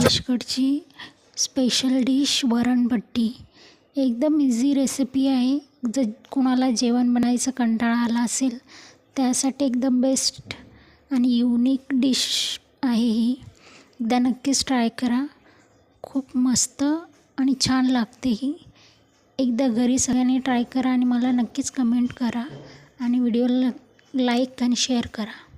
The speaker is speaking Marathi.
राजगडची स्पेशल डिश वरणभट्टी. एकदम इझी रेसिपी आहे. जर कोणाला जेवण बनायचं कंटाळा आला असेल त्यासाठी एकदम बेस्ट आणि युनिक डिश आहे ही. एकदा नक्कीच ट्राय करा. खूप मस्त आणि छान लागते ही. एकदा घरी सगळ्यांनी ट्राय करा आणि मला नक्कीच कमेंट करा आणि व्हिडिओला लाईक आणि शेअर करा.